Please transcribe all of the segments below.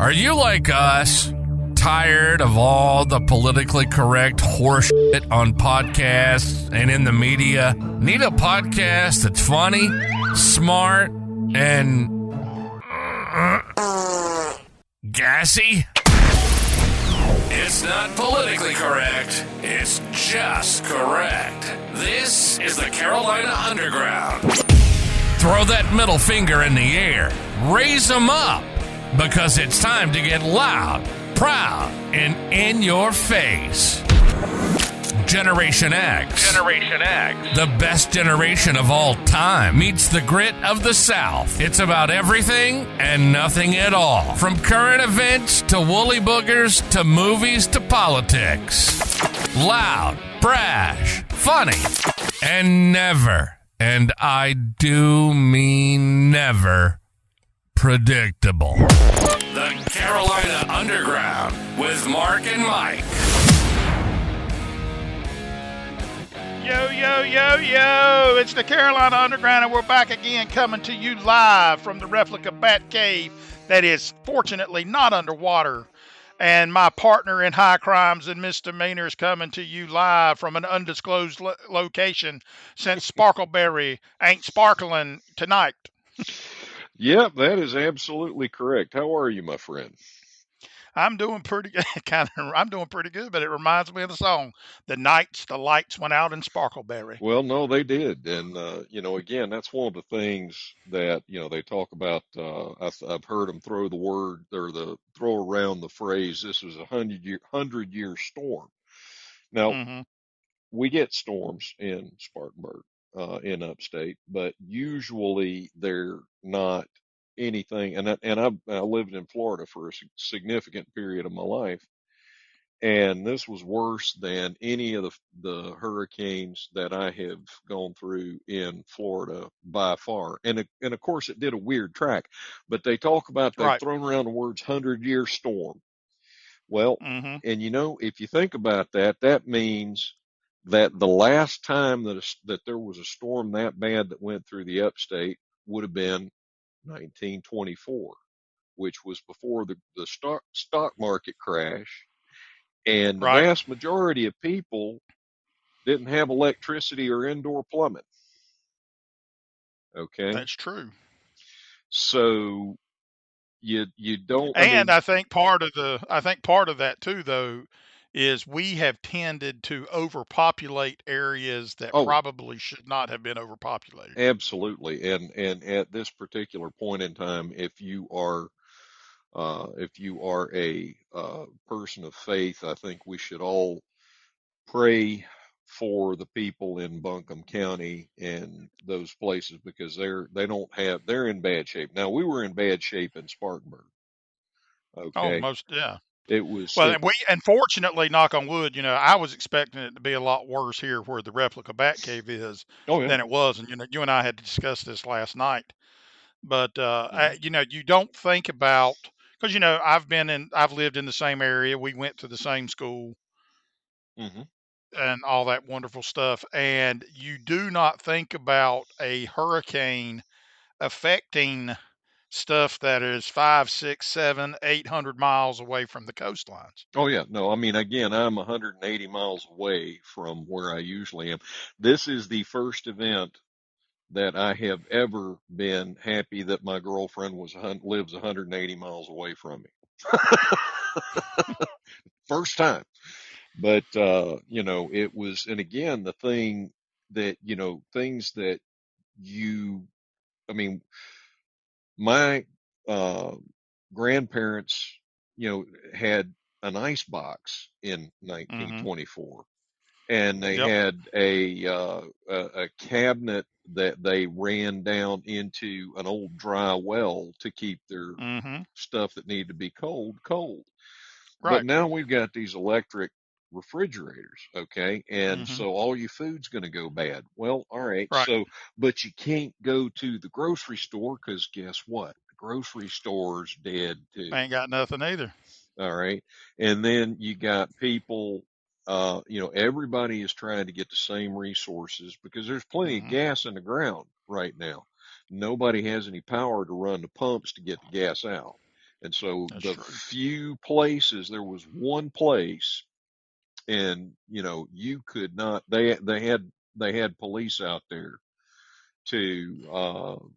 Are you like us? Tired of all the politically correct horseshit on podcasts and in the media? Need a podcast that's funny, smart, and gassy? It's not politically correct. It's just correct. This is the Carolina Underground. Throw that middle finger in the air. Raise them up. Because it's time to get loud, proud, and in your face. Generation X. Generation X. The best generation of all time meets the grit of the South. It's about everything and nothing at all. From current events to woolly boogers to movies to politics. Loud, brash, funny, and never, and I do mean never, predictable. The Carolina Underground with Mark and Mike. Yo, yo, yo, yo. It's the Carolina Underground, and we're back again coming to you live from the replica Bat Cave that is fortunately not underwater. And my partner in high crimes and misdemeanors coming to you live from an undisclosed location since Sparkleberry ain't sparkling tonight. Yep, that is absolutely correct. How are you, my friend? I'm doing pretty good. I'm doing pretty good, but it reminds me of the song, "The Nights the Lights Went Out in Sparkleberry." Well, no, they did, and again, that's one of the things that they talk about. I've heard them throw the word or throw around the phrase. This was a 100-year storm. Now we get storms in Spartanburg, in upstate, but usually they're not anything. And I lived in Florida for a significant period of my life, and this was worse than any of the hurricanes that I have gone through in Florida by far. And of course, it did a weird track, but they talk about they've thrown around the words 100-year storm. Well, and if you think about that, that means that the last time that there was a storm that bad that went through the upstate would have been 1924, which was before the stock market crash, and the vast majority of people didn't have electricity or indoor plumbing. Okay, that's true. So you don't. I think part of that too, though, is we have tended to overpopulate areas that probably should not have been overpopulated. Absolutely. And at this particular point in time, if you are a person of faith, I think we should all pray for the people in Buncombe County and those places, because they're in bad shape. Now, we were in bad shape in Spartanburg. Okay. It was and fortunately, knock on wood, I was expecting it to be a lot worse here where the replica Bat Cave is than it was, and you and I had discussed this last night. But you don't think about, because I've lived in the same area, we went to the same school, and all that wonderful stuff, and you do not think about a hurricane affecting stuff that is 5, 6, 7, 800 miles away from the coastlines. Oh yeah, no, again, I'm 180 miles away from where I usually am. This is the first event that I have ever been happy that my girlfriend lives 180 miles away from me. First time. But it was, and again, the thing that things that my grandparents, had an ice box in 1924, and they had a cabinet that they ran down into an old dry well to keep their stuff that needed to be cold. But now we've got these electric refrigerators, okay? And so all your food's going to go bad. Well, all right. So, but you can't go to the grocery store, because guess what? The grocery store's dead too. Ain't got nothing either. All right. And then you got people, everybody is trying to get the same resources, because there's plenty of gas in the ground right now. Nobody has any power to run the pumps to get the gas out. And so That's the true. few places, there was one place, and you could not. They had police out there to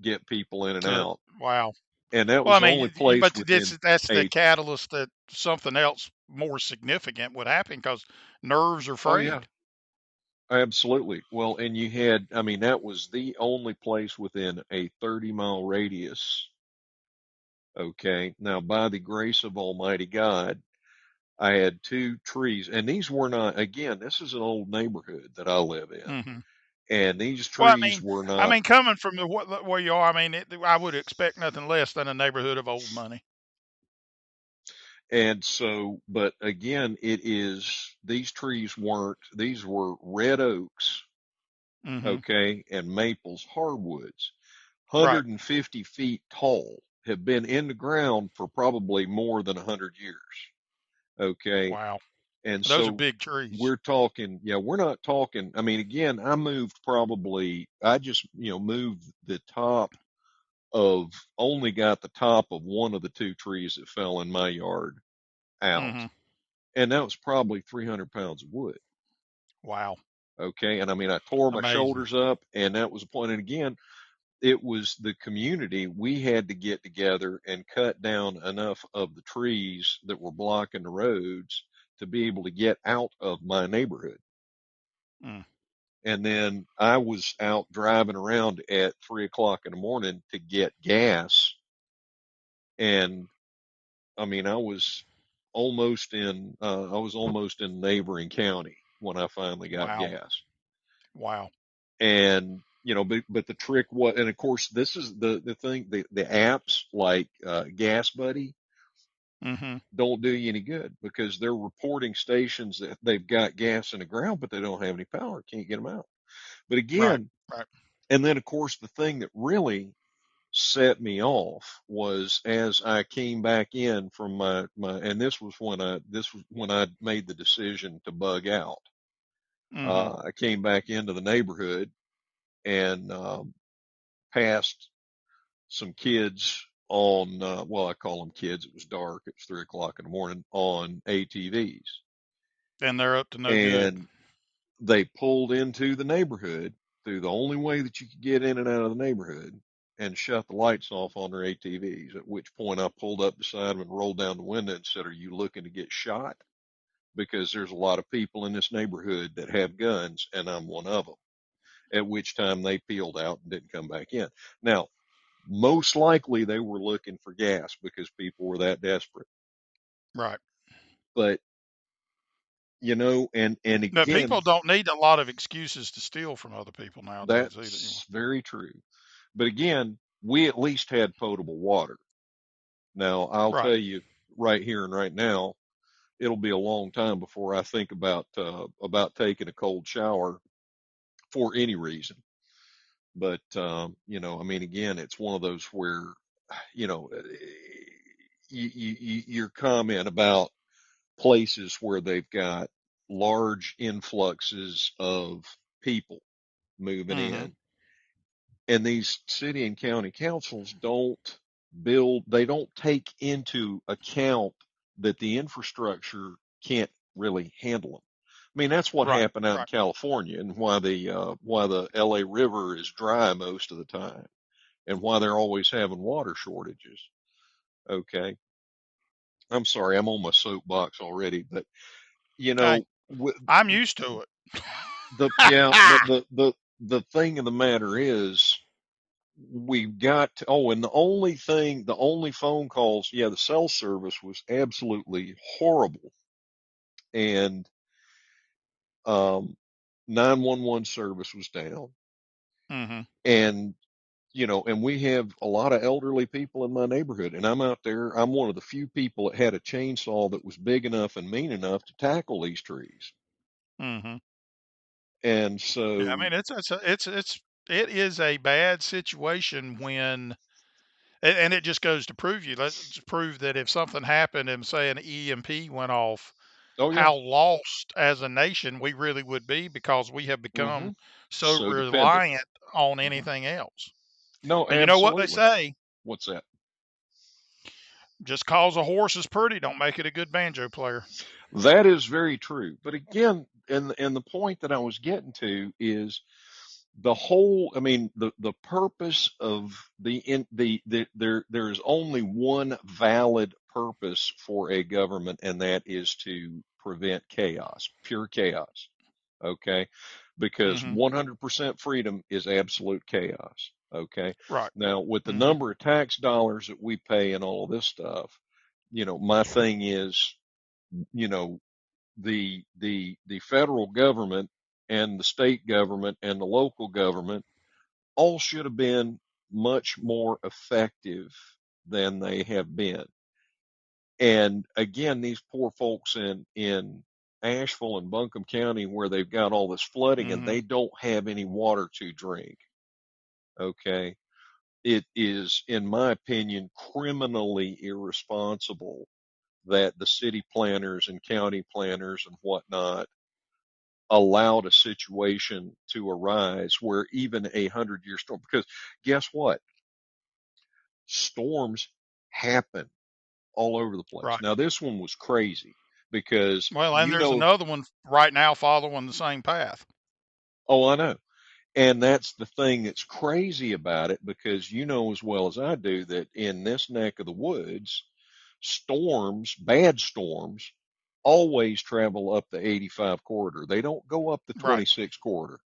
get people in and out, Wow. and that Well, was I the only mean, place but this within that's the a. catalyst that something else more significant would happen because nerves are Oh yeah, frayed. absolutely. Well, and you had, I mean, that was the only place within a 30-mile radius. Okay. Now, by the grace of Almighty God, I had two trees, and these were not, again, this is an old neighborhood that I live in, Hmm. and these Well, trees were I not. mean, coming from where you are, I mean, I would expect nothing less than a neighborhood of old money. And so, but again, these trees weren't, these were red oaks, Hmm. okay, and maples, hardwoods, Right. 150 feet tall, have been in the ground for probably more than 100 years, okay. Wow. And Those are so big trees. we're talking, yeah, we're not talking. I mean, again, I just, moved the top of, only got the top of one of the two trees that fell in my yard out. Hmm. And that was probably 300 pounds of wood. Wow. Okay. And I mean, I tore my Amazing. shoulders up, and that was the point. And again, it was the community. We had to get together and cut down enough of the trees that were blocking the roads to be able to get out of my neighborhood. Mm. And then I was out driving around at 3 o'clock in the morning to get gas. And I mean, I was almost in neighboring county when I finally got Wow. gas. Wow. And, but the trick was, and of course, this is the thing, the apps like, Gas Buddy Hmm. don't do you any good, because they're reporting stations that they've got gas in the ground, but they don't have any power, can't get them out. But Right. again, Right. and then of course, the thing that really set me off was as I came back in from and this was when I made the decision to bug out. Hmm. I came back into the neighborhood and passed some kids on, well, I call them kids. It was dark. It was 3 o'clock in the morning, on ATVs, And they're up to no good. and they pulled into the neighborhood through the only way that you could get in and out of the neighborhood, and shut the lights off on their ATVs. At which point I pulled up beside them and rolled down the window and said, "Are you looking to get shot? Because there's a lot of people in this neighborhood that have guns, and I'm one of them." At which time they peeled out and didn't come back in. Now, most likely they were looking for gas because people were that desperate. Right. But, and No, again, people don't need a lot of excuses to steal from other people nowadays either. that's very true. But again, we at least had potable water. Now, I'll Right. tell you right here and right now, it'll be a long time before I think about taking a cold shower for any reason. But I mean, again, it's one of those where, you know, your comment about places where they've got large influxes of people moving Hmm. in, and these city and county councils they don't take into account that the infrastructure can't really handle them. I mean, that's what Right. happened out in Right. California, and why the LA River is dry most of the time, and why they're always having water shortages. Okay. I'm sorry, I'm on my soapbox already, but Hey, with I'm used to it. yeah, but the thing of the matter is, we've got and the only phone calls, yeah, the cell service was absolutely horrible. And um 911 service was down. Hmm. And and we have a lot of elderly people in my neighborhood, and I'm out there, I'm one of the few people that had a chainsaw that was big enough and mean enough to tackle these trees. Hmm. And Yeah, I so, mean, it is a bad situation when, and it just goes to prove let's prove that if something happened and say an EMP went off, oh yeah. how lost as a nation we really would be because we have Hmm. become so So dependent. reliant on Hmm. anything else. No, And you know what they absolutely. say? What's that? Just cause a horse is pretty don't make it a good banjo player. That is very true. But again, and the point that I was getting to is the whole, I mean, the purpose of there is only one valid purpose for a government, and that is to prevent chaos, pure chaos. Okay. Because Hmm. 100% freedom is absolute chaos. Okay. Right. Now, with the Hmm. number of tax dollars that we pay and all of this stuff, my thing is, you know, the federal government and the state government and the local government all should have been much more effective than they have been. And again, these poor folks in Asheville and Buncombe County where they've got all this flooding and Hmm. they don't have any water to drink. Okay. It is, in my opinion, criminally irresponsible that the city planners and county planners and whatnot allowed a situation to arise where even 100-year storm, because guess what? Storms happen all over the place. Right. Now, this one was crazy because, Well, and there's another one right now following the same path. oh, I know. And that's the thing that's crazy about it because you know as well as I do that in this neck of the woods, storms, bad storms, always travel up the 85 corridor. They don't go up the Right. 26 corridor.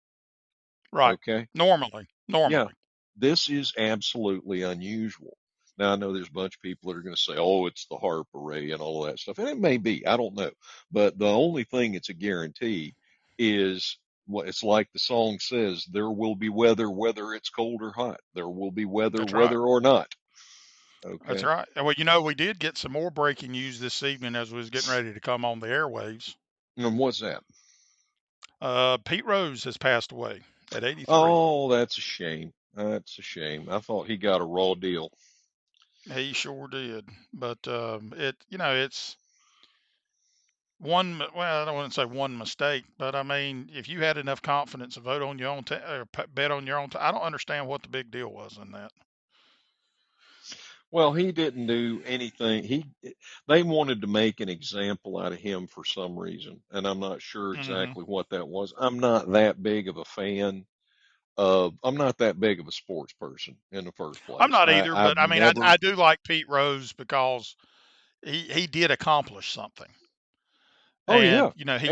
Right. Okay. Normally. Yeah. Normally. This is absolutely unusual. Now, I know there's a bunch of people that are going to say, oh, it's the HARP array and all of that stuff. And it may be. I don't know. But the only thing it's a guarantee is what it's like the song says there will be weather, whether it's cold or hot. There will be weather, That's right. whether or not. That's Okay. right. And well, we did get some more breaking news this evening as we was getting ready to come on the airwaves. And what's that? Pete Rose has passed away at 83. Oh, that's a shame. That's a shame. I thought he got a raw deal. He sure did. But it's well, I don't want to say one mistake, but I mean, if you had enough confidence to vote on your own, or bet on your own, I don't understand what the big deal was in that. Well, he didn't do anything. They wanted to make an example out of him for some reason, and I'm not sure Hmm. exactly what that was. I'm not that big of a fan of. I'm not that big of a sports person in the first I'm place. not either, but I've I mean, never. I do like Pete Rose because he did accomplish something, Oh and yeah, he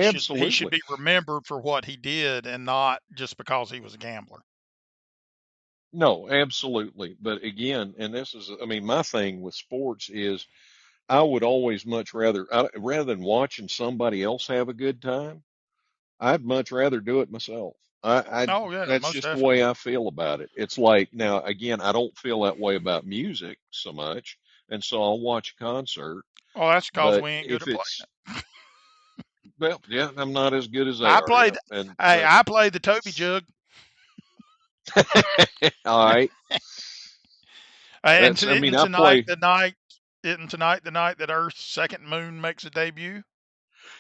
should absolutely. be remembered for what he did and not just because he was a gambler. No, absolutely. But again, and this is, I mean, my thing with sports is I would always much rather than watching somebody else have a good time. I'd much rather do it myself. Oh yeah, That's most just the way definitely. I feel about it. It's like now, again, I don't feel that way about music so much, and so I'll watch a concert. Well, that's because But we ain't good if at playing it's, it. well, yeah, I'm not as good as they I are. Yeah, played. and Hey, but I played the Toby jug. all right, And that's. to, I mean, isn't I tonight play. the night? Isn't tonight the night that Earth's second moon makes a debut?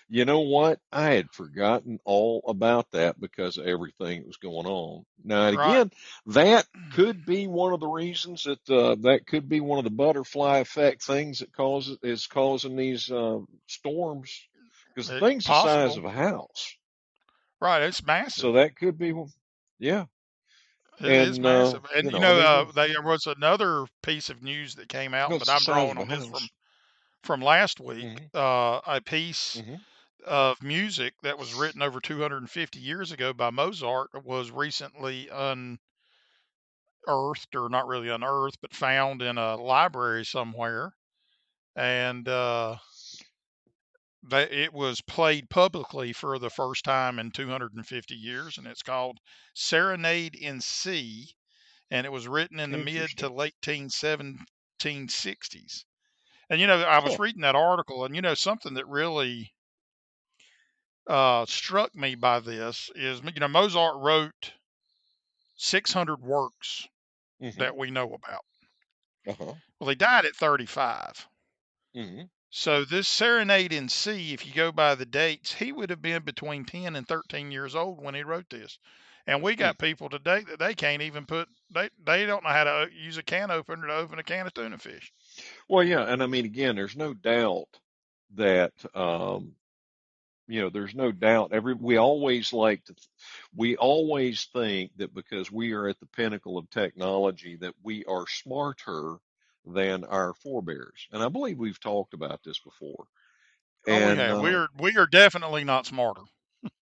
You know what? I had forgotten all about that because of everything that was going on. Now, and Right. again, that could be one of the reasons that could be one of the butterfly effect things that is causing these storms because the It's thing's the size possible. of a house. Right. It's So massive. that could be, yeah. It is And massive. And I mean, there was another piece of news that came out, no, but it's the I'm size drawing of a on this house. from last week. Hmm. A piece Hmm. of music that was written over 250 years ago by Mozart was recently unearthed, or not really unearthed, but found in a library somewhere. And it was played publicly for the first time in 250 years, and it's called Serenade in C, and it was written in the mid to Interesting. late 1760s. And I was Huh. reading that article, and something that really struck me by this is, Mozart wrote 600 works Hmm. that we know about. Uh-huh. Well, he died at 35. Hmm. So this Serenade in C, if you go by the dates, he would have been between 10 and 13 years old when he wrote this. And we Hmm. got people today that they can't even they don't know how to use a can opener to open a can of tuna fish. Well, yeah, and I mean, again, there's no doubt that there's no doubt. We always think that because we are at the pinnacle of technology that we are smarter than our forebears, and I believe we've talked about this before. Oh, we And have. We are definitely not smarter.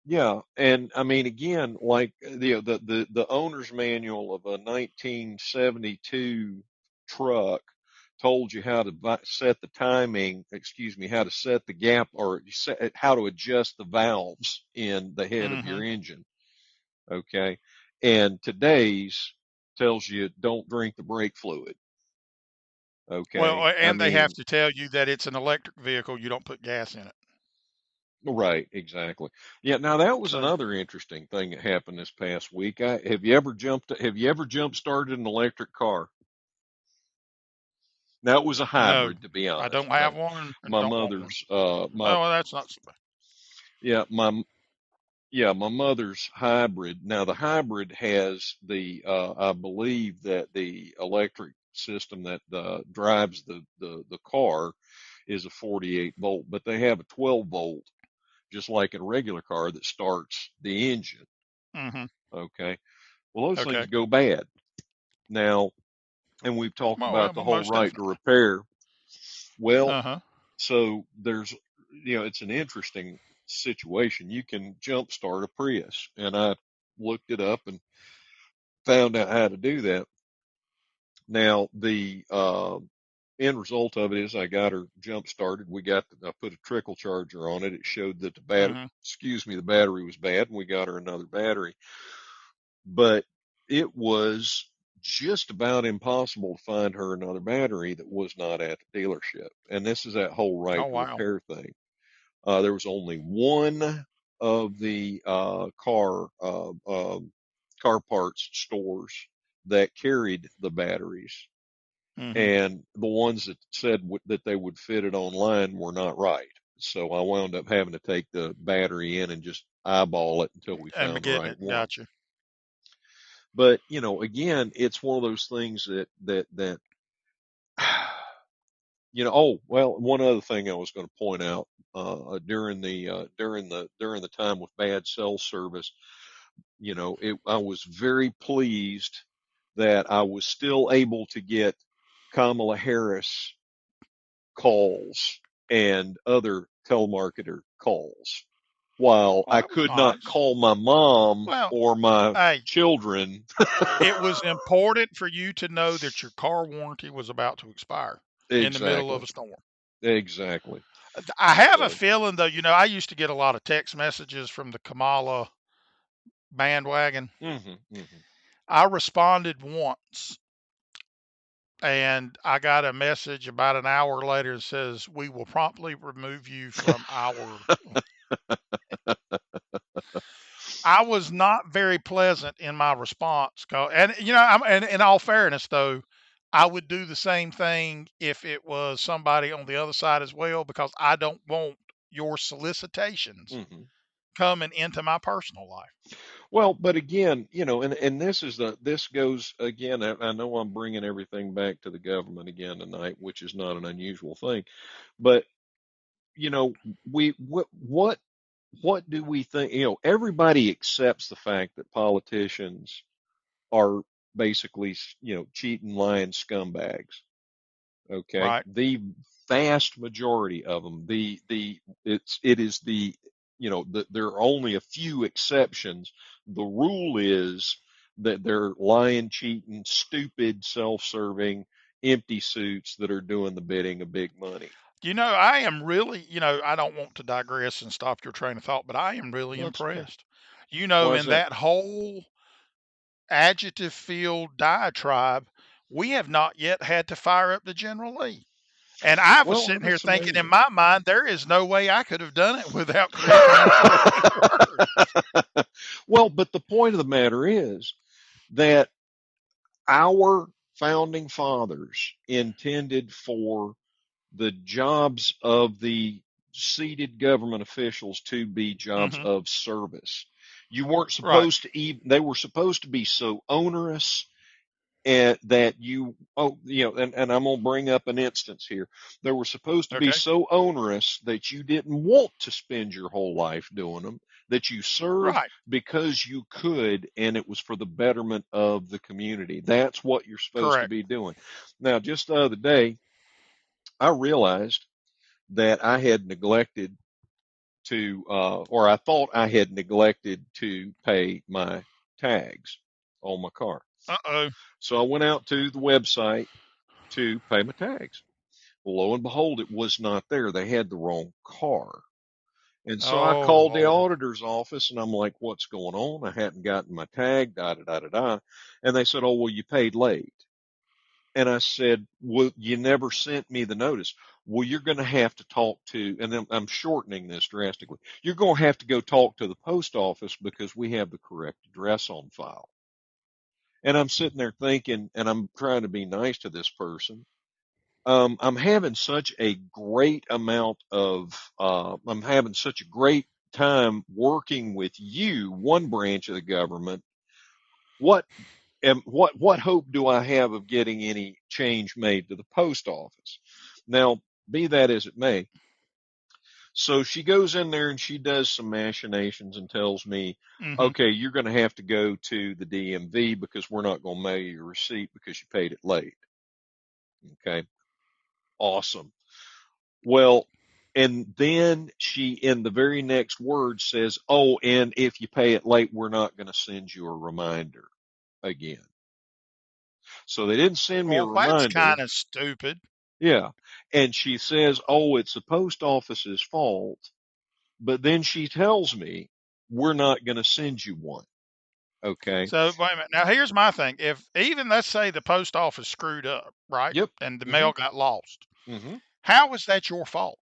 yeah, and I mean, again, like the owner's manual of a 1972 truck told you how to set the timing, excuse me, how to set the gap or how to adjust the valves in the head of your Hmm. engine. Okay. And today's tells you don't drink the brake fluid. Well, Okay. I and they have mean, to tell you that it's an electric vehicle. You don't put gas in it. right, exactly. Yeah, now that was So another interesting thing that happened this past week. Have you ever jump started an electric car? Now it was a no, hybrid, to be I honest. don't have one and My don't want one. mother's Oh, well, that's not so bad. yeah, my mother's hybrid. Now the hybrid has I believe that the electric system that drives the car is a 48 volt, but they have a 12 volt, just like in a regular car that starts the engine. Hmm. Okay. Well, those things Okay. go bad now, and we've talked Well, yeah, about the well, whole most right to definitely. repair. Well, Uh-huh. so it's an interesting situation. You can jumpstart a Prius, and I looked it up and found out how to do that. Now, the end result of it is I got her jump started. I put a trickle charger on it. It showed that Hmm. the battery was bad, and we got her another battery. But it was just about impossible to find her another battery that was not at the dealership. And this is that whole Oh, right to wow. repair thing. There was only one of the car parts stores that carried the batteries, Hmm. and the ones that said that they would fit it online were not right. So I wound up having to take the battery in and just eyeball it until we And be found the getting right it. one. Gotcha. But again, it's one of those things that Oh, well, one other thing I was going to point out during the time with bad cell service, I was very pleased that I was still able to get Kamala Harris calls and other telemarketer calls, while Well, I that was could not nice. call my mom Well, or my hey, children. it was important for you to know that your car warranty was about to expire in the middle of Exactly, a storm. exactly. I have a So, feeling, though, I used to get a lot of text messages from the Kamala bandwagon. hmm. I responded once and I got a message about an hour later that says, "We will promptly remove you from our." I was not very pleasant in my response. And, and in all fairness, though, I would do the same thing if it was somebody on the other side as well, because I don't want your solicitations hmm. coming into my personal life. Well, but again, and this goes again. I know I'm bringing everything back to the government again tonight, which is not an unusual thing, but you know, what do we think? Everybody accepts the fact that politicians are basically, cheating, lying scumbags. Okay, Right. the vast majority of them. It is there are only a few exceptions. The rule is that they're lying, cheating, stupid, self-serving, empty suits that are doing the bidding of big money. I am really, I don't want to digress and stop your train of thought, but I am really Well, that's okay. impressed. Why is In that? that whole adjective filled diatribe, we have not yet had to fire up the General Lee. And I was Well, sitting here that's thinking in amazing. my mind, there is no way I could have done it without correcting incorrect words. Well, but the point of the matter is that our founding fathers intended for the jobs of the seated government officials to be jobs Hmm. of service. You weren't Right. supposed to even, they were supposed to be so onerous and that and I'm going to bring up an instance here. They were supposed to be Okay. so onerous that you didn't want to spend your whole life doing them, that you served Right. because you could, and it was for the betterment of the community. That's what you're supposed to Correct. be doing. Now, just the other day, I realized that I had neglected or I thought I had neglected to pay my tags on my car. Uh-oh. So I went out to the website to pay my tags. Well, lo and behold, it was not there. They had the wrong car. And so I Oh, called the Lord. auditor's office and I'm like, what's going on? I hadn't gotten my tag, da da da da da. And they said, oh, well, you paid late. And I said, well, you never sent me the notice. Well, you're going to have to talk to, and then I'm shortening this drastically. You're going to have to go talk to the post office because we have the correct address on file. And I'm sitting there thinking, and I'm trying to be nice to this person. I'm having such a great I'm having such a great time working with you, one branch of the government. What what hope do I have of getting any change made to the post office? Now, be that as it may, so she goes in there and she does some machinations and tells me, Mm-hmm. okay, you're going to have to go to the DMV because we're not going to mail you your receipt because you paid it late. Okay, awesome. Well, and then she, in the very next word, says, oh, and if you pay it late, we're not going to send you a reminder again. So they didn't send me a Well, that's reminder. kind of stupid. Yeah. And she says, oh, it's the post office's fault. But then she tells me, we're not going to send you one. Okay. So wait a minute. Now here's my thing. If even let's say the post office screwed up, right, Yep. and the Hmm. mail got lost, Hmm. how is that your fault?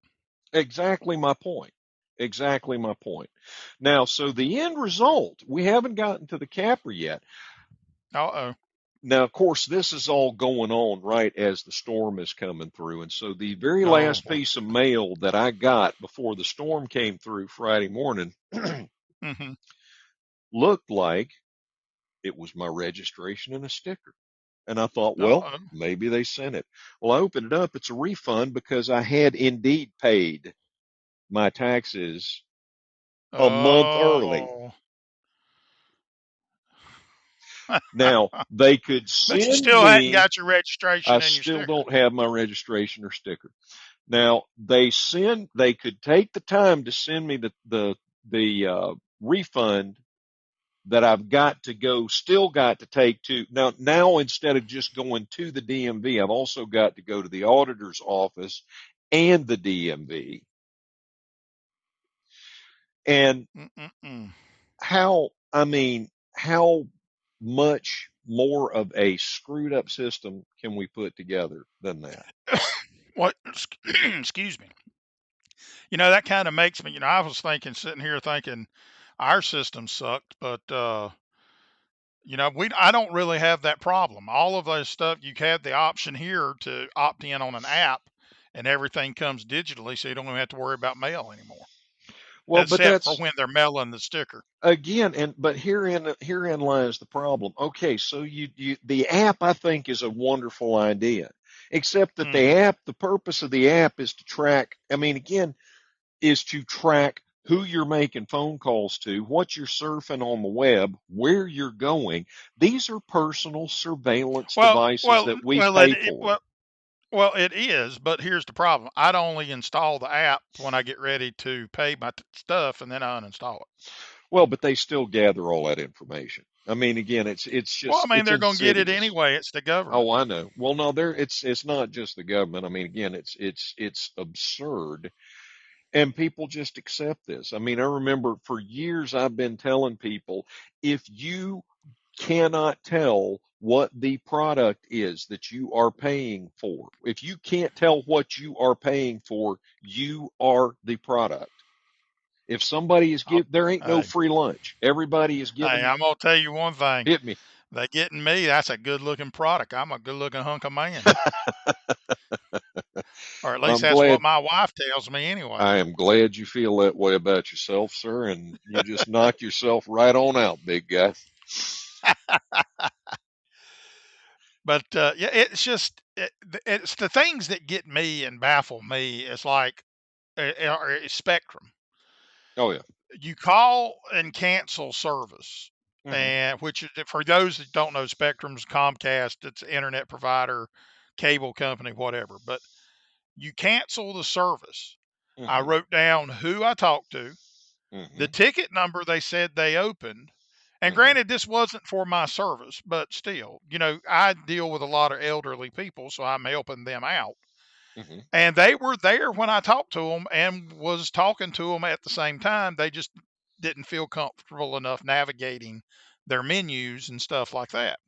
Exactly my point. Exactly my point. Now, so the end result, we haven't gotten to the capper yet. Uh-oh. Now, of course, this is all going on right as the storm is coming through. And so the very Oh last boy. piece of mail that I got before the storm came through Friday morning Mm-hmm. looked like it was my registration and a sticker. And I thought, well, Uh-oh. maybe they sent it. Well, I opened it up. It's a refund because I had indeed paid my taxes a month early. Oh. Now, they could But you send still hadn't me, got your I registration and your still sticker. don't have my registration or sticker. Now, they could take the time to send me the refund that I've got to go, still got to take to now instead of just going to the DMV, I've also got to go to the auditor's office and the DMV. And Mm-mm-mm. how much more of a screwed up system can we put together than that? What? Excuse me. That kind of makes me. I was thinking, sitting here thinking, our system sucked, but I don't really have that problem. All of those stuff, you have the option here to opt in on an app, and everything comes digitally, so you don't even have to worry about mail anymore, Well, but except for that's when they're mailing the sticker. again, but herein lies the problem. Okay, so the app I think is a wonderful idea, except that Hmm. the purpose of the app is to track. I mean, again, is to track who you're making phone calls to, what you're surfing on the web, where you're going. These are personal surveillance Well, devices well, that we well, pay for. well, it is. But here's the problem: I'd only install the app when I get ready to pay my stuff, and then I uninstall it. Well, but they still gather all that information. I mean, again, Well, I mean, it's they're going to get it insidious. anyway. It's the government. Oh, I know. Well, no, it's not just the government. I mean, again, it's absurd, and people just accept this. I mean, I remember for years I've been telling people, if you cannot tell what the product is that you are paying for, if you can't tell what you are paying for, you are the product. If somebody is Oh, there ain't no hey, free lunch. Everybody is hey, giving. I'm gonna tell you one thing. Hit me. They getting me. That's a good looking product. I'm a good looking hunk of man, or at least I'm that's what glad. my wife tells me anyway. I am glad you feel that way about yourself, sir, and you just knocked yourself right on out, big guy. But yeah, it's the things that get me and baffle me. It's like spectrum. Oh yeah. You call and cancel service, Hmm. and which for those that don't know, Spectrum's Comcast. It's an internet provider, cable company, whatever. But you cancel the service. I Hmm. wrote down who I talked to, the Hmm. ticket number they said they opened. And Hmm. granted, this wasn't for my service, but still, I deal with a lot of elderly people, so I'm helping them out. Hmm. And they were there when I talked to them and was talking to them at the same time. They just didn't feel comfortable enough navigating their menus and stuff like that.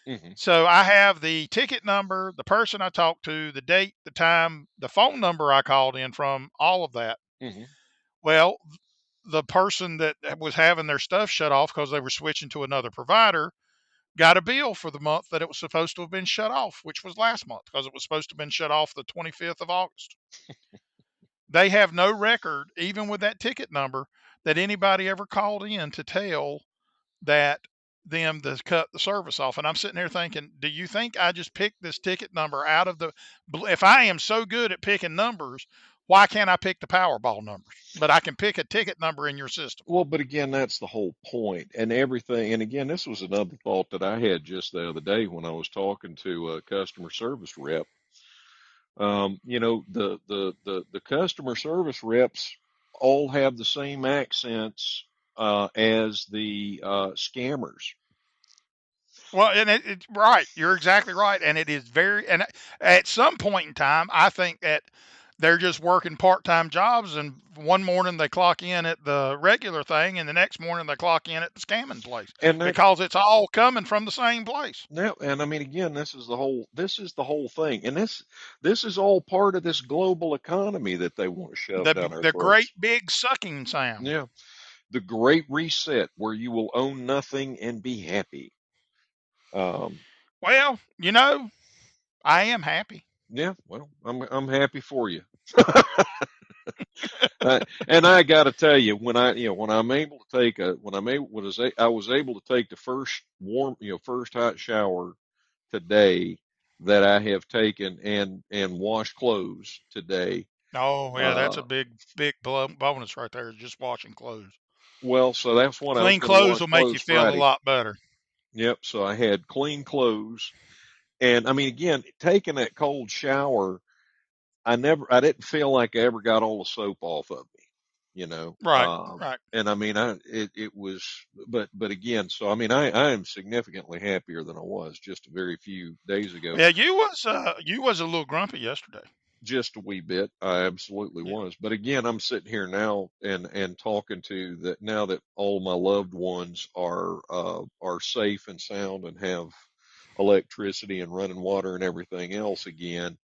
Hmm. So I have the ticket number, the person I talked to, the date, the time, the phone number I called in from, all of that. Hmm. Well, the person that was having their stuff shut off because they were switching to another provider got a bill for the month that it was supposed to have been shut off, which was last month because it was supposed to have been shut off the 25th of August. They have no record, even with that ticket number, that anybody ever called in to tell that them to cut the service off. And I'm sitting there thinking, do you think I just picked this ticket number out of the? If I am so good at picking numbers, why can't I pick the Powerball numbers? But I can pick a ticket number in your system. Well, but again, that's the whole point, and everything. And again, this was another thought that I had just the other day when I was talking to a customer service rep. The customer service reps all have the same accents as the scammers. Well, and it's right. You're exactly right. And it is and at some point in time, I think that they're just working part time jobs. And one morning they clock in at the regular thing, and the next morning they clock in at the scamming place And that because it's all coming from the same place. now, and I mean, again, this is the whole thing, and this is all part of this global economy that they want to shove The, down our the great throats. big sucking sound. Yeah, the Great Reset, where you will own nothing and be happy. Um, Well, I am happy. yeah, well, I'm happy for you. And I got to tell you, when I'm able to take a when I'm able was a, I was able to take the first hot shower today that I have taken and washed clothes today. Oh, yeah, that's Uh, a big bonus right there, just washing clothes. well, so that's what I was Clean going to clothes wash will make clothes you feel a Friday. lot better. Yep. So I had clean clothes, and I mean, again, taking that cold shower, I didn't feel like I ever got all the soap off of me, you know. Right, right. And I mean, it was, but again, so I mean, I am significantly happier than I was just a very few days ago. Yeah, you was a little grumpy yesterday. Just a wee bit. I absolutely Yeah. was. But again, I'm sitting here now and talking to that now that all my loved ones are safe and sound and have electricity and running water and everything else again.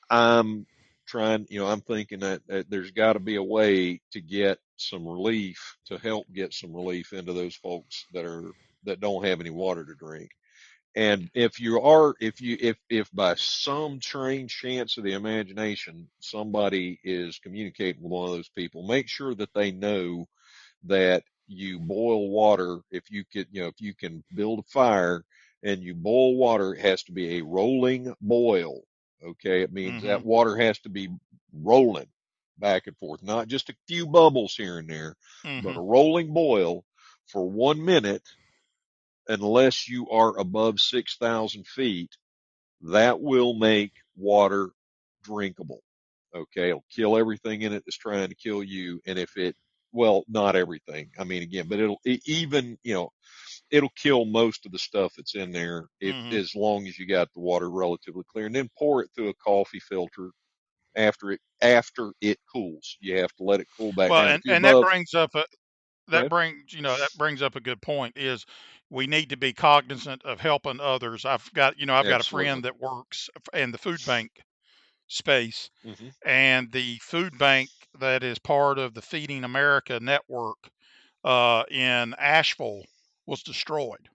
I'm I'm thinking that there's got to be a way to get some relief to help get some relief into those folks that don't have any water to drink. And if by some strange chance of the imagination somebody is communicating with one of those people, make sure that they know that you boil water. If you can build a fire and you boil water, it has to be a rolling boil. Okay. It means Mm-hmm. that water has to be rolling back and forth, not just a few bubbles here and there, but Mm-hmm. a rolling boil for 1 minute, unless you are above 6,000 feet. That will make water drinkable. Okay. It'll kill everything in it that's trying to kill you. And well, not everything. I mean, again, but it'll kill most of the stuff that's in there if, Mm-hmm. as long as you got the water relatively clear, and then pour it through a coffee filter after it cools. You have to let it cool back Well, down. If and you're and that above, brings up a go that ahead. brings you know that brings up a good point. Is we need to be cognizant of helping others. I've got a Absolutely. friend that works in the food bank space, Hmm. and the food bank that is part of the Feeding America network in Asheville was destroyed.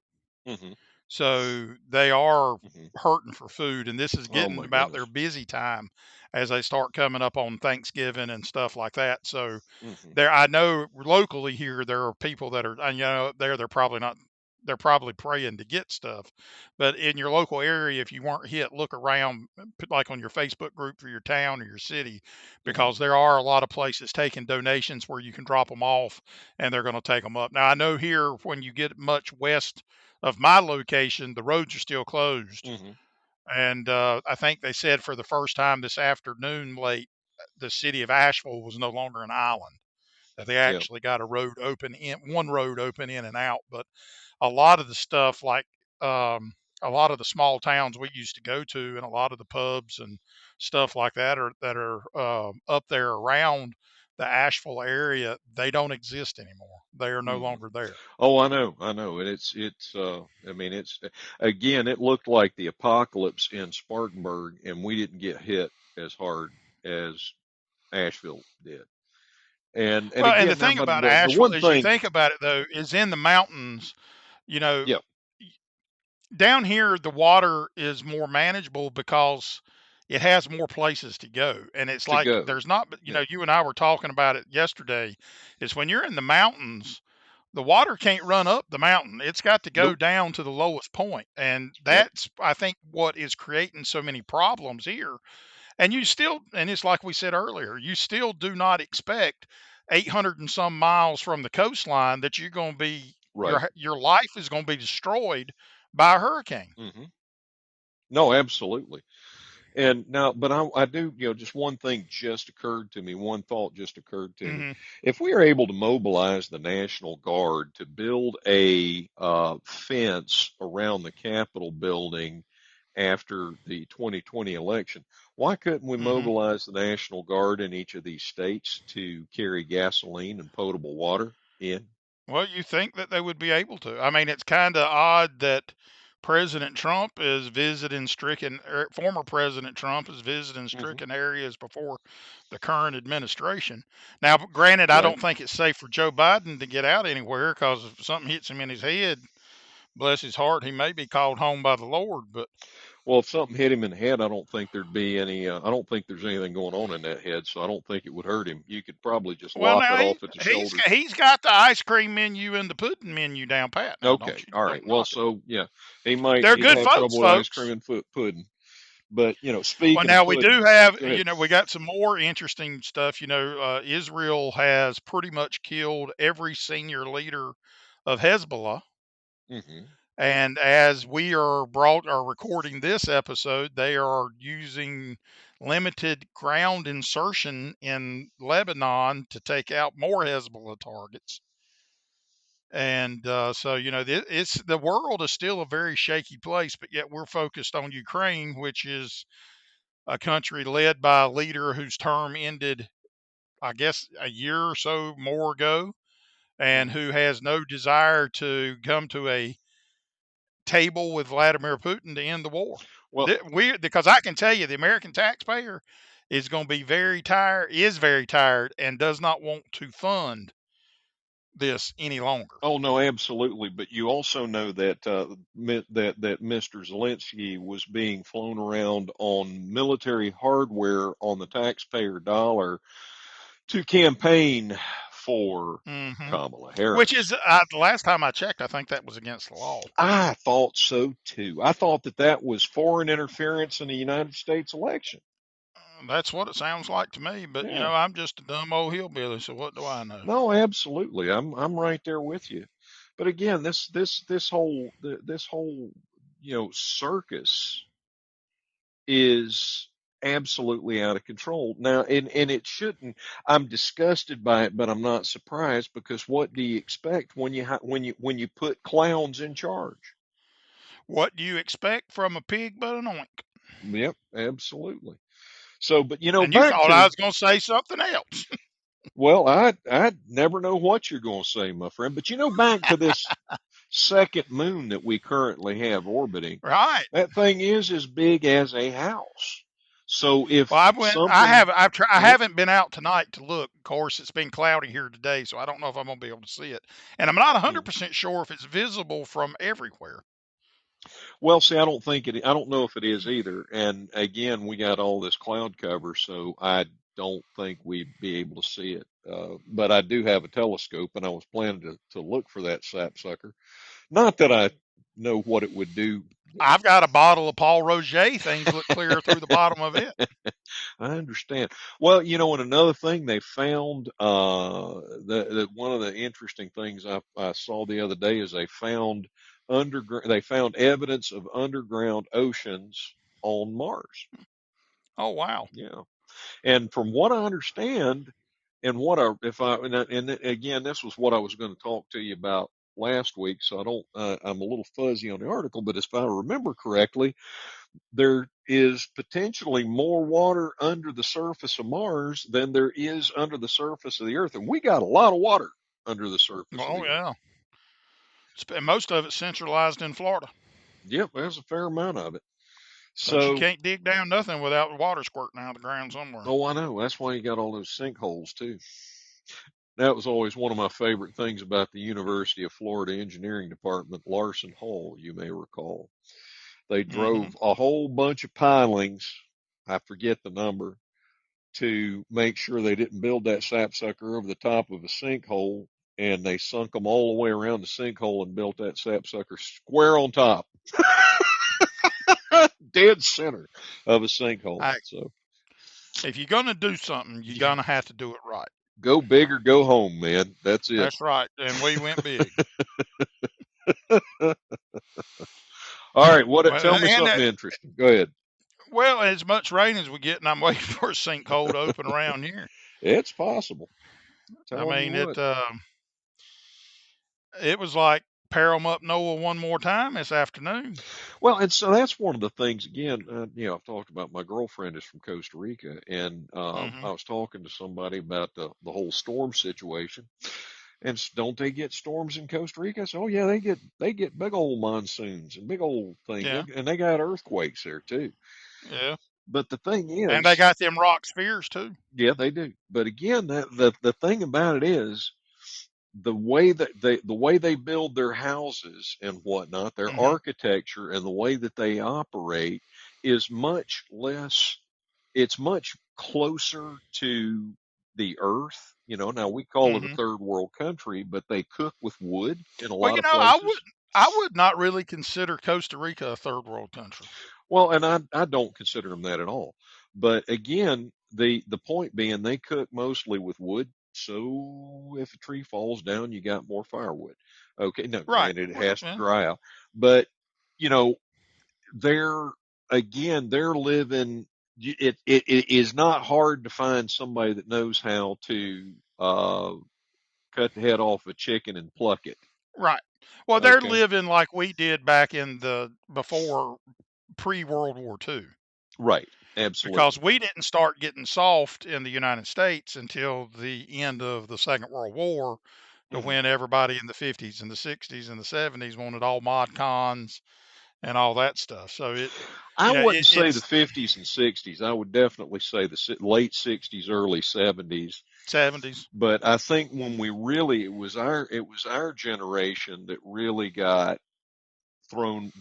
Hmm. So they are Hmm. hurting for food, and this is Oh getting my about their goodness. busy time as they start coming up on Thanksgiving and stuff like that. So Hmm. I know locally here there are people that are, they're probably not they're probably praying to get stuff. But in your local area, if you weren't hit, look around, like on your Facebook group for your town or your city, Hmm. because there are a lot of places taking donations where you can drop them off and they're going to take them up. Now, I know here when you get much west of my location, the roads are still closed. Hmm. And I think they said for the first time this afternoon late, the city of Asheville was no longer an island. That they Yeah. actually got one road open in and out. But a lot of the stuff, like a lot of the small towns we used to go to, and a lot of the pubs and stuff like that are up there around the Asheville area, they don't exist anymore. They are no Hmm. longer there. Oh, I know, and I mean, again, it looked like the apocalypse in Spartanburg, and we didn't get hit as hard as Asheville did. And Well, and the again, now, thing but about the Asheville, one as you thing, think about it, though, is in the mountains. You know, yeah, down here the water is more manageable because it has more places to go, and it's to like go, there's not, yeah, you and I were talking about it yesterday, is when you're in the mountains, the water can't run up the mountain, it's got to go nope, down to the lowest point, and yep, that's, I think, what is creating so many problems here. And you still, and it's like we said earlier, you still do not expect 800 and some miles from the coastline that you're going to be, right, your life is going to be destroyed by a hurricane. hmm, no, absolutely. And now, but I do, just one thing just occurred to me, one thought just occurred to me. Hmm. If we are able to mobilize the National Guard to build a fence around the Capitol building after the 2020 election, why couldn't we Hmm. mobilize the National Guard in each of these states to carry gasoline and potable water in? Well, you think that they would be able to. I mean, it's kind of odd that President Trump is visiting former President Trump is visiting Hmm. stricken areas before the current administration. Now, granted, I Right. don't think it's safe for Joe Biden to get out anywhere, because if something hits him in his head, bless his heart, he may be called home by the Lord. But Well, if something hit him in the head, I don't think there'd be any, I don't think there's anything going on in that head, so I don't think it would hurt him. You could probably just well, lop now it off at the shoulders. he's got the ice cream menu and the pudding menu down pat. Now, Okay. All right. don't Well, knock it. so yeah, They're he'd good have folks, trouble with ice cream folks. and foot pudding. But, Well, speaking of now we do pudding, have, go ahead. we got some more interesting stuff. Israel has pretty much killed every senior leader of Hezbollah. Hmm. And as we are recording this episode, they are using limited ground insertion in Lebanon to take out more Hezbollah targets. And so, it's the world is still a very shaky place, but yet we're focused on Ukraine, which is a country led by a leader whose term ended, I guess, a year or so more ago, and Hmm. who has no desire to come to a table with Vladimir Putin to end the war. Well, Because I can tell you, the American taxpayer is going to be very tired, and does not want to fund this any longer. oh no, absolutely. But you also know that that Mr. Zelensky was being flown around on military hardware on the taxpayer dollar to campaign for Hmm. Kamala Which Harris. is, the last time I checked, I think that was against the law. I thought so too. I thought that that was foreign interference in the United States election. That's what it sounds like to me. But Yeah. I'm just a dumb old hillbilly, so what do I know? No, absolutely. I'm right there with you. But again, this whole, circus is absolutely out of control. Now, and it shouldn't. I'm disgusted by it, but I'm not surprised, because what do you expect when you put clowns in charge? What do you expect from a pig but an oink? Yep, absolutely. So, but And you back thought I to, was going to say something else. well, I never know what you're going to say, my friend. But back to this second moon that we currently have orbiting. Right. That thing is as big as a house. So Well, if I something, I yep, haven't been out tonight to look. Of course, it's been cloudy here today, so I don't know if I'm going to be able to see it. And I'm not mm. 100% sure if it's visible from everywhere. Well, see, I don't know if it is either. And again, we got all this cloud cover, so I don't think we'd be able to see it. But I do have a telescope, and I was planning to look for that sapsucker. Not that I know what it would do. I've got a bottle of Paul Roget. Things look clear through the bottom of it. I understand. Well, and another thing they found, that one of the interesting things I saw the other day is they found evidence of underground oceans on Mars. Oh, wow. Yeah. And from what I understand, and what I, if I, and again, this was what I was going to talk to you about last week, so I'm a little fuzzy on the article, but if I remember correctly, there is potentially more water under the surface of Mars than there is under the surface of the Earth. And we got a lot of water under the surface of Oh, the Earth. yeah. And most of it's centralized in Florida. Yep, there's a fair amount of it. But you So, can't dig down nothing without water squirting out of the ground somewhere. oh, I know. That's why you got all those sinkholes, too. That was always one of my favorite things about the University of Florida Engineering Department, Larson Hall, you may recall. They Hmm. drove a whole bunch of pilings, I forget the number, to make sure they didn't build that sapsucker over the top of a sinkhole, and they sunk them all the way around the sinkhole and built that sapsucker square on top, dead center of a sinkhole. Hey, So if you're going to do something, you're yeah, going to have to do it right. go big or go home, man. That's it. That's right. And we went big. All right, what? Well, Tell me and something interesting. Go ahead. well, as much rain as we get, and I'm waiting for a sinkhole to open around here. It's possible. I Telling you mean, what. it was like pair 'em up Noah one more time this afternoon. Well, and so that's one of the things. Again, I've talked about my girlfriend is from Costa Rica, and Hmm. I was talking to somebody about the whole storm situation. And don't they get storms in Costa Rica? I said, oh yeah, they get big old monsoons and big old things, Yeah, and they got earthquakes there too. yeah. But the thing And they is, got them rock spheres too. yeah, they do. But again, the thing about it is the way they build their houses and whatnot, their Hmm. architecture and the way that they operate is much less. It's much closer to the earth. Now we call it a Hmm. third world country, but they cook with wood in a Well, lot of places. I would not really consider Costa Rica a third world country. Well, and I don't consider them that at all. But again, the point being they cook mostly with wood. So if a tree falls down, you got more firewood. Okay, no, Right. granted it Well, has to yeah. dry out, but you know they're they're living. It is not hard to find somebody that knows how to cut the head off a chicken and pluck it. Right. Well, they're Okay, living like we did back in the before pre World War II, right, because absolutely. we didn't start getting soft in the United States until the end of the Second World War, to Hmm. when everybody in the 50s and the 60s and the 70s wanted all mod cons and all that stuff. So I wouldn't say the it's 50s and 60s. I would definitely say the late 60s, early 70s. 70s. But I think when we really, it was our generation that really got thrown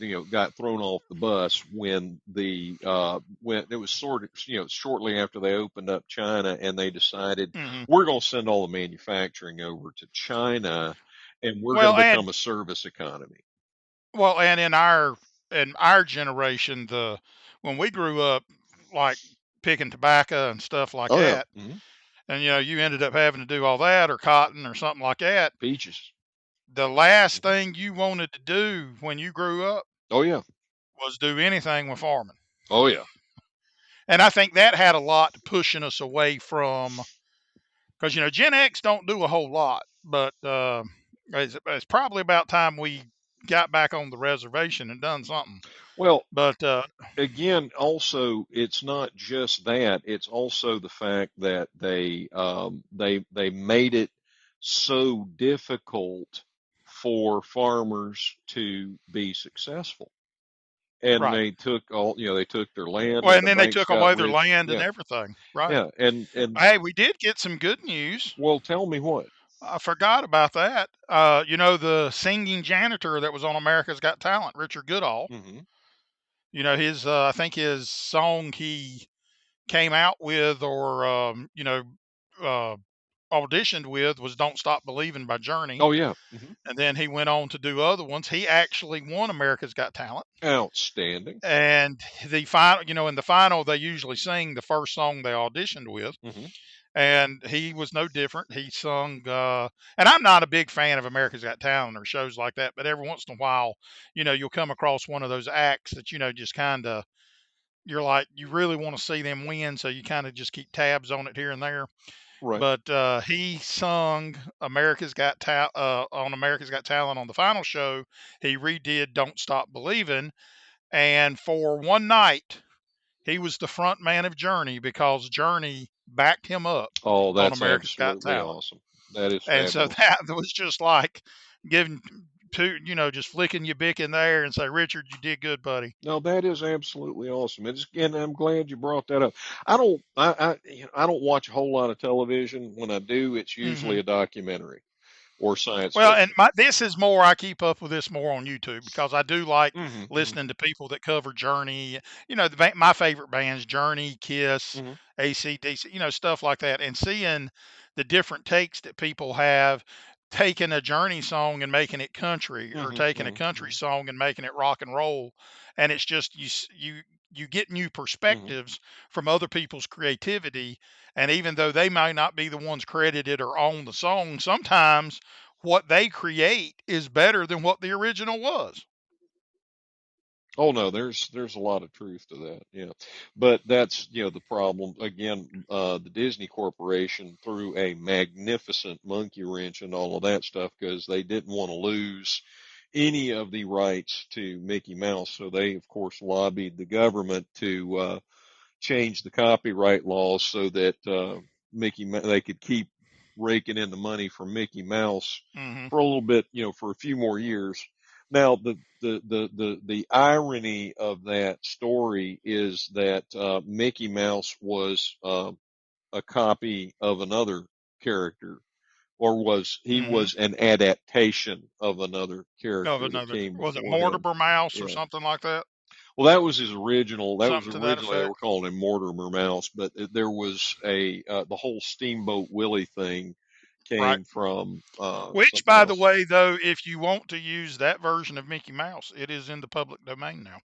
off the bus when it was sort of, shortly after they opened up China and they decided Hmm. we're going to send all the manufacturing over to China and we're going Well, to become a service economy. and in our generation, the when we grew up, like picking tobacco and stuff like Oh yeah. that, and you ended up having to do all that, or cotton or something like that. Peaches. The last Hmm. thing you wanted to do when you grew up Oh yeah. was do anything with farming. Oh yeah. And I think that had a lot to pushing us away from, because Gen X don't do a whole lot, but it's probably about time we got back on the reservation and done something. Well, But again, also, it's not just that. It's also the fact that they made it so difficult for farmers to be successful. And right. they took their land Well, and and the then they banks took got away their rich. land and Yeah. everything. Right. Yeah. And Hey, we did get some good news. well, tell me what. I forgot about that. The singing janitor that was on America's Got Talent, Richard Goodall. Hmm. His I think his song he came out with, or uh, auditioned with was "Don't Stop Believing" by Journey, Oh yeah. and then he went on to do other ones. He actually won America's Got Talent. Outstanding. And the final, in the final, they usually sing the first song they auditioned with. Hmm. And he was no different. He sung, and I'm not a big fan of America's Got Talent or shows like that, but every once in a while, you'll come across one of those acts that, just kind of, you're like, you really want to see them win. So you kind of just keep tabs on it here and there. Right. But he sung on America's Got Talent on the final show. He redid Don't Stop Believing. And for one night, he was the front man of Journey because Journey backed him up Oh, on that's America's Got absolutely Talent. awesome. That is And so fabulous. that was just like giving just flicking your bick in the air and say, Richard, you did good, buddy. No, that is absolutely awesome. And I'm glad you brought that up. I don't watch a whole lot of television. When I do, it's Hmm. usually a documentary or science Well, and fiction. this is more. I keep up with this more on YouTube because I do like Hmm. Hmm. listening to people that cover Journey. My favorite bands: Journey, Kiss, Hmm. AC/DC. Stuff like that, and seeing the different takes that people have, taking a Journey song and making it country, or Hmm. taking a Hmm. country Hmm. song and making it rock and roll, and it's just you get new Hmm. perspectives from other people's creativity. And even though they might not be the ones credited or own the song, sometimes what they create is better than what the original was. Oh no, there's a lot of truth to that. Yeah, but that's the problem again. The Disney Corporation threw a magnificent monkey wrench and all of that stuff because they didn't want to lose any of the rights to Mickey Mouse. So they, of course, lobbied the government to change the copyright laws so that they could keep raking in the money from Mickey Mouse Hmm. for a little bit, for a few more years. Now, the irony of that story is that Mickey Mouse was a copy of another character, or he Hmm. was an adaptation of another Of character that another, came was it before him. Mortimer Mouse or Yeah. something like that? Well, that was his original. That was Something to that originally they were effect. calling him Mortimer Mouse, but there was the whole Steamboat Willie thing Right. came from Which, something by the else. way, though, if you want to use that version of Mickey Mouse, it is in the public domain now.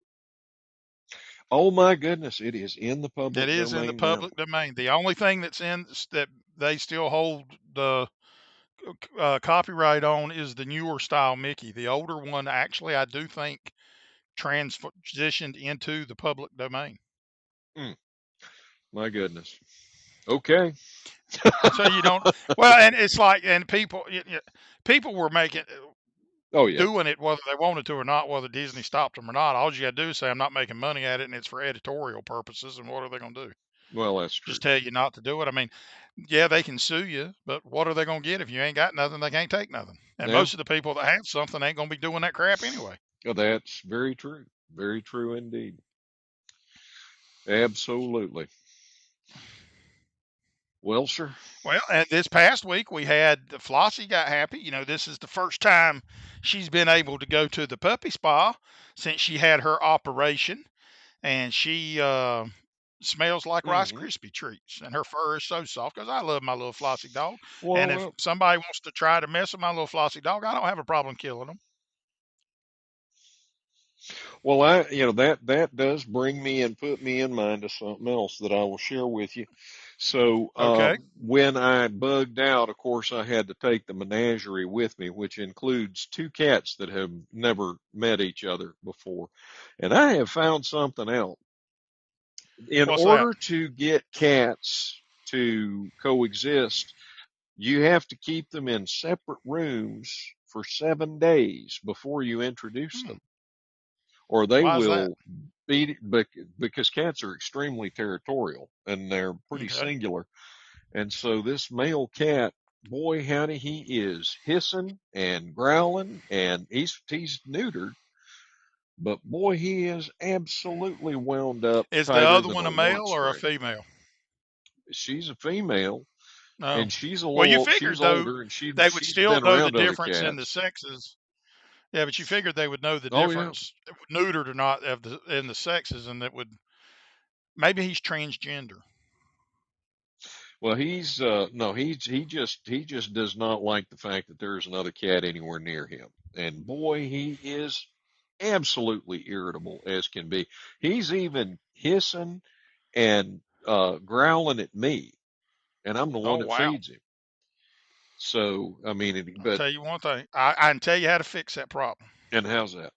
Oh my goodness, it is in the It public is in the domain now. public domain. The only thing that they still hold the copyright on is the newer style Mickey. The older one, actually, I do think transitioned into the public domain. Mm, my goodness. Okay. So you don't. Well, and it's like, and people were Oh yeah. doing it whether they wanted to or not, whether Disney stopped them or not. All you got to do is say, "I'm not making money at it, and it's for editorial purposes." And what are they going to do? Well, that's true. Just tell you not to do it? I mean, yeah, they can sue you, but what are they going to get if you ain't got nothing? They can't take nothing. And Yeah, most of the people that have something ain't going to be doing that crap anyway. that's very true. Very true indeed. Absolutely. Well, sir. Well, and this past week we had Flossie got happy. This is the first time she's been able to go to the puppy spa since she had her operation, and she smells like Rice Hmm. Krispie treats, and her fur is so soft because I love my little Flossie dog. And if Well, somebody wants to try to mess with my little Flossie dog, I don't have a problem killing them. well, that does bring me and put me in mind of something else that I will share with you. So Okay. when I bugged out, of course, I had to take the menagerie with me, which includes two cats that have never met each other before. And I have found something out. In What's that? order to get cats to coexist, you have to keep them in separate rooms for 7 days before you introduce Hmm. them, or they Why is that? will because cats are extremely territorial and they're pretty Okay. singular. And so this male cat, boy, howdy, he is hissing and growling, and he's neutered, but boy, he is absolutely wound up Is the tighter other than one a a male want or a string. female? She's a female, No. and Well, you figured she's though older, and they would she's still been know the around other difference in the cats. sexes. Yeah, but you figured they would know the Oh yeah. difference, neutered or not, of the in the sexes, and that would maybe he's transgender. Well, he's no, he just does not like the fact that there's another cat anywhere near him. And boy, he is absolutely irritable as can be. He's even hissing and growling at me, and I'm the one Oh, that wow. feeds him. So, I mean, I'll but tell you one thing. I can tell you how to fix that problem. and how's that?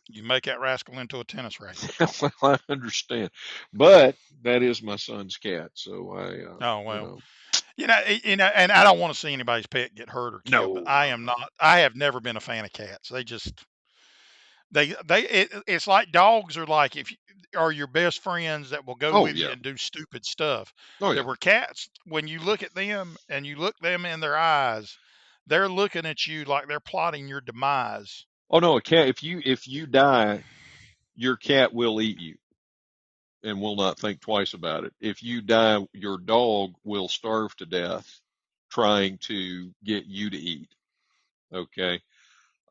You make that rascal into a tennis racket. Well, I understand, but that is my son's cat, so Oh, you well. know, And I don't want to see anybody's pet get hurt or killed, but no, I no, am no. not. I have never been a fan of cats. It's like dogs are like if you are your best friends that will go Oh with you yeah, and do stupid stuff. oh There yeah. were cats when you look at them and you look them in their eyes, they're looking at you like they're plotting your demise. Oh no, a cat. If you die, your cat will eat you and will not think twice about it. If you die, your dog will starve to death trying to get you to eat. Okay.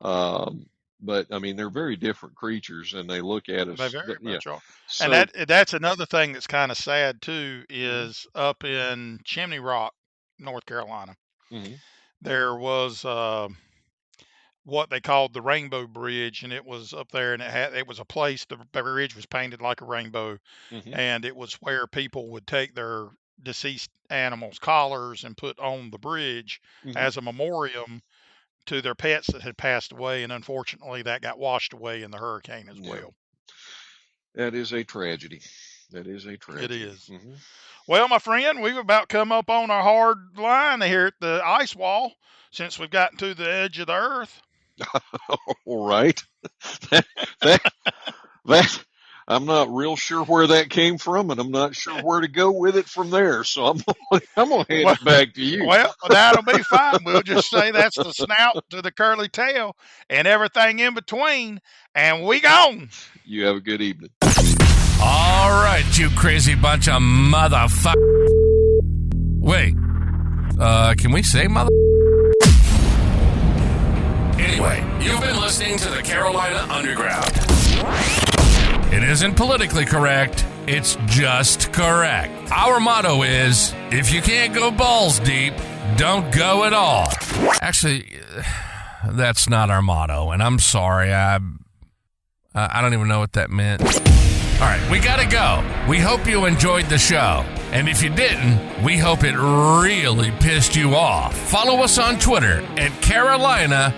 Um, but I mean, they're very different creatures, and they look at They us. very Yeah. much are. And So. that's another thing that's kind of sad too Hmm. is up in Chimney Rock, North Carolina. Hmm. There was what they called the Rainbow Bridge, and it was up there, and it was a place. The bridge was painted like a rainbow, Hmm. and it was where people would take their deceased animals' collars and put on the bridge Hmm. as a memoriam to their pets that had passed away. And unfortunately, that got washed away in the hurricane as Yeah. well. That is a tragedy. That is a It tragedy. is. Hmm. Well, my friend, we've about come up on our hard line here at the ice wall since we've gotten to the edge of the earth. All right. that, that that I'm not real sure where that came from, and I'm not sure where to go with it from there. So I'm gonna hand Well, it back to you. well, that'll be fine. We'll just say that's the snout to the curly tail and everything in between, and we gone. You have a good evening. All right, you crazy bunch of motherfuckers. Wait, can we say mother? Anyway, you've been listening to the Carolina Underground. It isn't politically correct, it's just correct. Our motto is, if you can't go balls deep, don't go at all. Actually, that's not our motto, and I'm sorry, I don't even know what that meant. All right, we gotta go. We hope you enjoyed the show. And if you didn't, we hope it really pissed you off. Follow us on Twitter at Carolina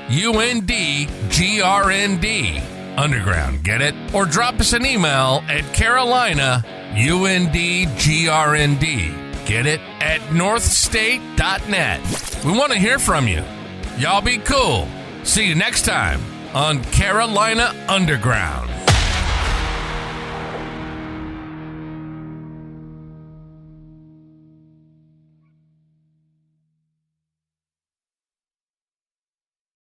UNDGRND Underground, get it? Or drop us an email at Carolina UNDGRND, get it? At northstate.net. We want to hear from you. Y'all be cool. See you next time on Carolina Underground.